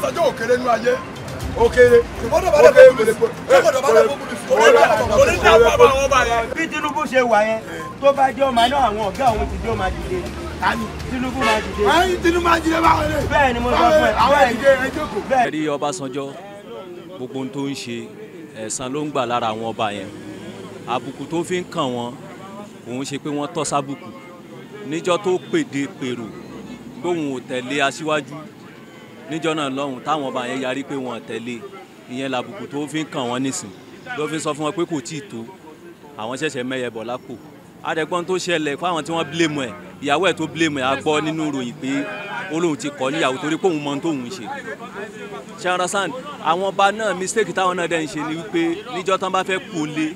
Ọbásanjọ́ òkèrè nínú ayé òkèrè bí Tinubu ṣe wà yẹn tó bá jẹ́ ọmọ náà àwọn ọ̀gá àwọn ti jẹ́ ọmọ dìde Tinubu máa dìde. Tinubu máa dìde báwọn lè. Bẹ́ẹ̀ ni mo sọ fún ẹ. Àwọn ìdíje ẹjọ́ kò. Bẹ́ẹ̀ rí Ọbásanjọ́ gbogbo ohun tó ń ṣe ẹ̀san ló ń gbà lára àwọn ọba yẹn àbùkù tó fi ń kàn wọ́n òun ṣe pé wọ́n tọ́ sábùkù níjọ́ tó pèdè pèrò gbóhùn ò tẹ̀lé aṣíwájú níjọ́ náà lọ́hùn táwọn ọba yẹn yarí pé wọ́n tẹ̀lé ìyẹn làbùkù tó fi ń kàn wọ́n nísìn ló fi sọ fún wọn pé kò tíì tó àwọn ṣẹ̀ṣẹ̀ mẹ́yẹ bọ̀ lápò àdẹ̀gbọ́n tó ṣẹlẹ̀ fáwọn tí wọ́n bílẹ̀mù ẹ̀ ìyàwó ẹ̀ tó bílẹ̀mù ẹ̀ á gbọ́ nínú ìròyìn pé olóhùn ti kọ̀ níyàwó torí pé òun mọ ohun tóun ń ṣe ṣàràsán àwọn ọba náà mistake táwọn náà dẹ̀ ń ṣe ni wípé níjọ́ tán bá fẹ́ kú lé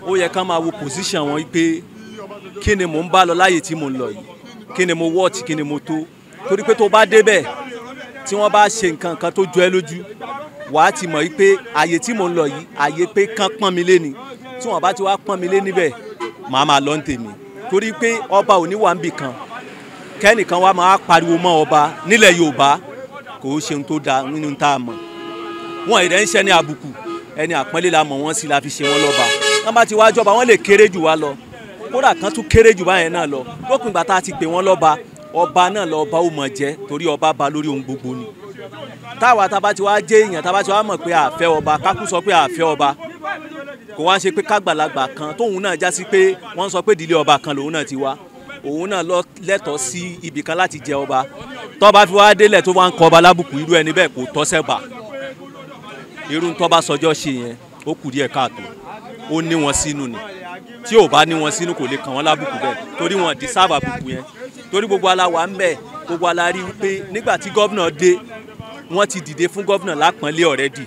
ó yẹ ká máa wo position wọn wípé kí ni mò ń bá lọ láyè tí mò ń lọ yìí kí ni mo wọ́ọ̀tì kí ni mo tó torí pé tó bá débẹ̀ tí wọ́n bá ṣe nǹkan kan tó jọ ẹ́ lójú wàá ti mọ̀ wípé àyè tí mò ń lọ yìí àyè pé kán pọ́n mi lé ni tí wọ́n bá ti wá pọ́n mi lé níbẹ̀ màá máa lọ ń tèmi torí pé ọba ò ní wà níbì kan kẹ́nìkan wá máa pariwo mọ́ ọba nílẹ̀ Yorùbá kò ṣe ohun tó da nínú tá a mọ̀ wọn ìrẹ́ ń ṣẹ́ ní àbùkù ẹni àpọ́nlé la mọ̀ wọ́n sí la fi ṣe wọ́n lọ́ba wọ́n bá ti wá jọba wọ́n lè kéré jù wá lọ kódà kan tún kéré jù báyẹn náà lọ lópin ìgbà tá a ti pè wọ́n lọ́ba ọba náà lọ́ba ó mọ̀ jẹ́ torí ọba ba lórí ohun gbogbo ni táwa tá a bá ti wá jẹ́ èèyàn tá a bá ti wá mọ̀ pé àfẹ́ ọba kákú sọ pé àfẹ́ ọba kò wá ń ṣe pé kágbàlagbà kan tóun náà já sí pé wọ́n sọ pé ìdílé ọba kan lòun náà ti wá òun náà lọ lẹ́tọ̀ọ́ sí ibì kan láti jẹ ọba tọ́ba fi wá délẹ̀ tó wá ń kọ ọba lábùkù irú ẹni bẹ́ẹ̀ kò tọ́sẹ̀ bà irú tọ́ba sọjọ́ ṣe yẹn ó kù díẹ̀ káàtó ó ní wọn sínú ni tí ò bá ní wọn sínú kò lè kàn wọ́n lábùkù bẹ́ẹ̀ torí wọn deserve àbùkù yẹn torí gbogbo aláwa ń bẹ̀ gbogbo alárí wípé nígbà tí gọ́vnà dé wọ́n ti dìde fún gọ́vnà lápọ́nlé already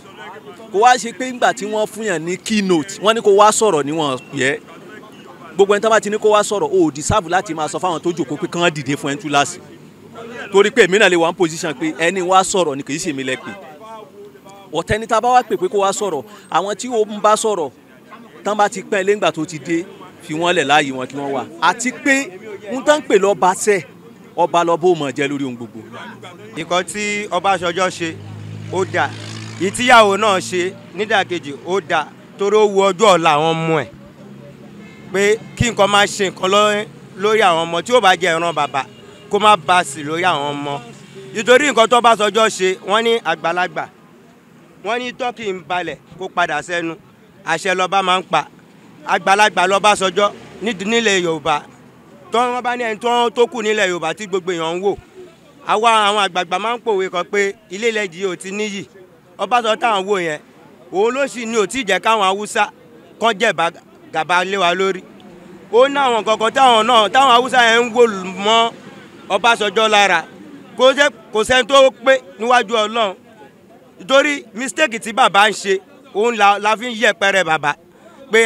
kò wá ṣe pé nígbà tí wọ́n fún yàn ní keynote wọ́n ní kó wá sọ̀rọ̀ níwọ̀n yẹ gbogbo ẹni tó bá ti ní kó wá sọ̀rọ̀ ó deserve láti máa sọ fáwọn tó jòkó pé kán dìde fún ẹntú láàsì torí pé èmi náà lè wà ní position pé ẹni wá sọ̀rọ̀ ni kì í ṣe mi lẹ pé ọ̀tẹ́ni tá a bá wá pè pé kó wá sọ̀rọ̀ àwọn tí ó ń bá sọ̀rọ̀ tán bá ti pẹ́ lẹ́ngbà tó ti dé fi wọ́n lẹ̀ láàyè wọn kí wọ́n wà àti pé ń tán pè lọ́ba sẹ́ ọba lọ́bọ̀ ò mọ̀ jẹ́ lórí ohun gbogbo. nǹkan tí Ọbásanjọ́ ṣe ó dáa ìtìyàwó náà ṣe nídàkejì ó dáa torí ó wu ọjọ́ ọ̀la àwọn ọmọ ẹ̀ pé kí nǹkan máa ṣe nǹkan lórí àwọn ọmọ tí ó bá jẹ́ ìran bàbá kó má bá sí lórí àwọn ọmọ nítorí nǹkan tó Ọbásanjọ́ ṣe wọ́n ní àgbàlagbà wọ́n ní tọ́kì ń balẹ̀ kó padà sẹ́nu àṣẹ lọ́ba máa ń pa àgbàlagbà l'Ọbásanjọ́ nílẹ̀ Yorùbá tó wọ́n bá ní ẹni tó kù nílẹ̀ Yorùbá tí gbogbo èèyàn ń wò àwa àwọn àgbààgbà máa ń pòwe kan pé ilé ilẹ̀ yìí ò ti níyì Ọbásanjọ́ táwọn wò yẹn òun ló sì ní ò tí ì jẹ́ káwọn Haúsá kan jẹ̀bá gàba lé wa lórí ó ní àwọn kankan táwọn Haúsá yẹn ń wò mọ́ Ọbásanjọ́ lára kò sẹ́ni tó pé níwájú Ọlọ́run nítorí mistake tí bàbá ń ṣe òun la fi ń yẹpẹrẹ bàbá pé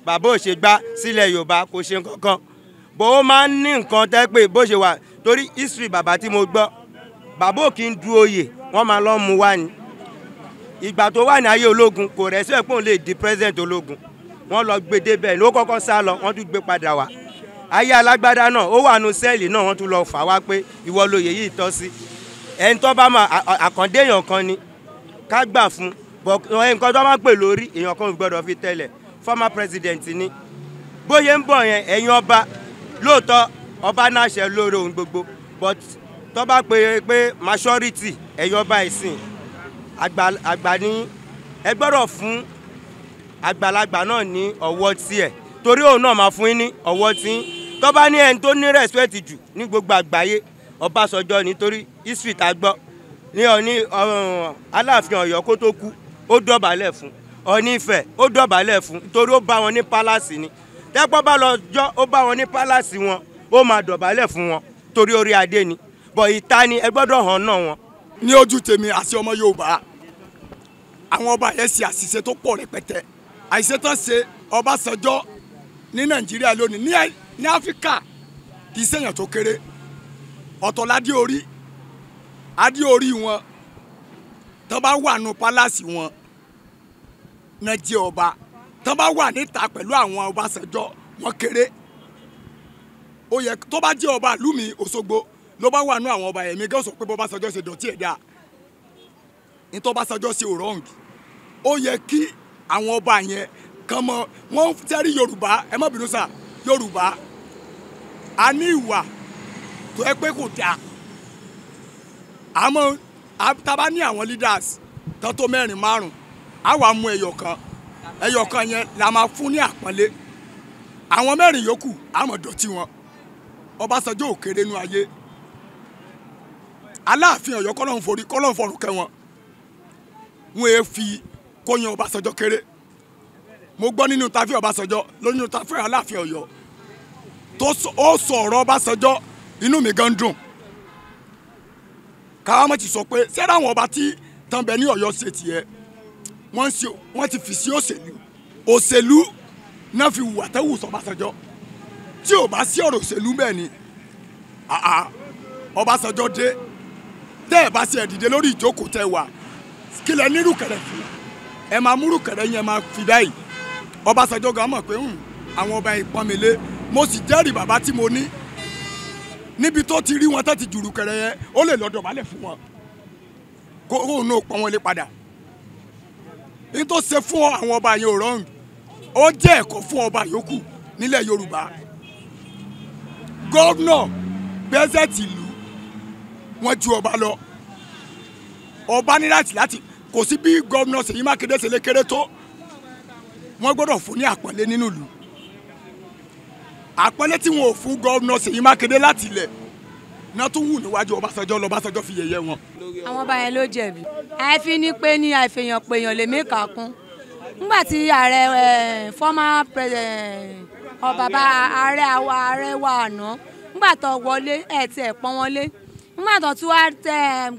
bàbá ò ṣe gbá sílẹ̀ Yorùbá kò ṣe kankan bó ó máa ń ní nǹkan tẹ́ pé bó ṣe wà torí history bàbá tí mo gbọ́ bàbá ò kí ń du oyè wọ́n máa lọ́ mu wá ni ìgbà tó wà ní ayé ológun kò rẹ̀ sí ẹ̀pọ̀n lè di president ológun wọ́n lọ gbé débẹ̀ ló kọ́kọ́ sá lọ wọ́n tún gbé padà wá ayé alágbádá náà ó wà nù sẹ́ẹ̀lì náà wọ́n tún lọ fà wá pé ìwọ lóye yìí tọ́ sí ẹni tó bá máa àkàndé èèyàn kan ni ká gbà fún nǹkan tó máa pè lórí èèyàn kan gbọ́dọ̀ fi tẹ́lẹ̀ former president ni bóyá ń bọ̀ yẹn ẹ̀yin ọba lóòótọ́ ọba náà ṣe lórí ohun gbogbo but tó bá pé majority ẹ̀yin ọba ìsìn àgbà ní ẹ gbọ́dọ̀ fún àgbàlagbà náà ní ọwọ́ tiẹ̀ torí òun náà máa fún yín ní ọwọ́ tí tó bá ní ẹni tó ní respect jù ní gbogbo àgbáyé Ọbásanjọ́ nítorí history tá gbọ́ ní Aláàfin Ọ̀yọ́ kó tó kú ó dọ̀bálẹ̀ fún Ọọ̀ni Ifẹ̀ ó dọ̀bálẹ̀ fún torí ó bá wọn ní palace ni tẹ́pọ́ bá lọ jọ́ ó bá wọn ní palace wọn ó máa dọ̀bálẹ̀ fún wọn torí orí adé ni bọ̀ ìta ni ẹ gbọ́dọ̀ hàn náà wọn. ní ojú tèmi àti ọmọ Yorùbá àwọn ọba yẹn ṣe àṣìṣe tó pọ̀ rẹpẹtẹ àṣìṣe tán ṣe Ọbásanjọ́ ní Nàìjíríà lónìí ní Áfíríkà kì í ṣèyàn tó kéré ọ̀tọ̀ ládé orí wọn tó bá wà nù pálásì wọn náà jẹ́ ọba tó bá wà níta pẹ̀lú àwọn Ọbásanjọ́ wọn kéré ó yẹ tó bá jẹ́ ọba ìlú mi Òṣogbo ló bá wà nù àwọn ọba ẹ̀mí gẹ́sọ̀ pé Ọbásanjọ́ ṣe dọ̀tí ẹ̀dá nítorí Ọbásanjọ́ ṣe ò wrong ó yẹ kí àwọn ọba yẹn kan mọ wọn tẹ́rí Yorùbá ẹ má bínú sà Yorùbá a ní ìwà tó ẹ pé kò dáa àmọ́ tábà ní àwọn leaders tó tó 4 5 á wà mú ẹyọ kan yẹn la máa fún ní àpọ́nlé àwọn 4 yòókù á mọ̀ dọ̀tí wọn Ọbásanjọ́ ò kéré nú ayé Aláàfin Ọ̀yọ́ kọ́lọ́n fọ̀rùn kẹ́ wọn èé fi kóyan Ọbásanjọ́ kéré mo gbọ́ nínú tàfí Ọbásanjọ́ lónìí tàfí Aláàfin Ọ̀yọ́ tó ó sọ ọ̀rọ̀ Ọbásanjọ́ inú mi gan dùn káwá mọ̀ ti sọ pé sẹ́dá àwọn ọba tí tán bẹ ní Ọ̀yọ́ ṣe tiẹ̀ wọ́n ti fi sí òṣèlú náà fi wù àtẹ́wù sọ Ọbásanjọ́ tí ò bá sí ọ̀rọ̀ òṣèlú bẹ́ẹ̀ ni Ọbásanjọ́ dé tẹ́ ẹ̀ bá ṣe ẹ̀dìdẹ lórí ìjókòó tẹ́ wà kílẹ̀ nírùkẹ̀rẹ̀ fún ẹ máa múrùkẹ̀rẹ̀ yẹn máa fi báyìí Ọbásanjọ́ gan mọ̀ pé àwọn ọba ìpọ́nmilé mo sì jẹ́rìí bàbá tí mo ní níbi tó ti rí wọn tó ti jùrùkẹ̀rẹ̀ yẹn ó lè lọ dọ̀bálẹ̀ fún wọn kó òun náà pọ́n wọn lé padà ní tó ṣe fún àwọn ọba yẹn ò rọrùn ó jẹ́ ẹ̀kọ́ fún ọba yòókù nílẹ̀ Yorùbá gọ́vnọ̀ Versity ìlú wọ́n ju ọba lọ ọba ní láti kò sí bí gọ́vnọ̀ Ṣèyí Mákindé ṣe lè kéré tó wọ́n gbọ́dọ̀ fún ní àpọ́nlé nínú ìlú àpọ́nlé tí wọn ò fún gọ́vnọ̀ Ṣèyí Mákindé láti ilẹ̀ náà tún wù níwájú Ọbásanjọ́ lọ́básanjọ́ fi yẹ̀yẹ́ wọn. àwọn ọba yẹn ló jẹ̀bi àìfi ní pé ní àìfihàn péyàn lè mẹ́ka kún nígbà tí ààrẹ former president bàbá ààrẹ wa àná nígbà tó wọlé ẹ̀ tí ẹ̀ pọ́n wọn lé nígbà tó tún wá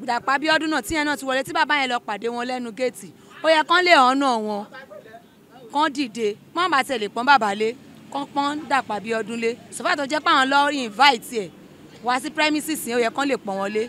Dàpọ̀ Abíọ́dún náà tíyẹn náà ti wọlé tí bàbá yẹn lọ pàdé wọn lẹ́nu géètì ó yẹ kán lè ọ̀nà wọn kán dìde wọ́n bá tẹ̀lé pọ́n bàbá lé kán pọ́n Dàpọ̀ Abíọ́dún lé sọ́fà tó jẹ́ pé àwọn lọ́ọ́ invite ẹ̀ wá sí premises yẹn ó yẹ kán lè pọ́n wọn lé.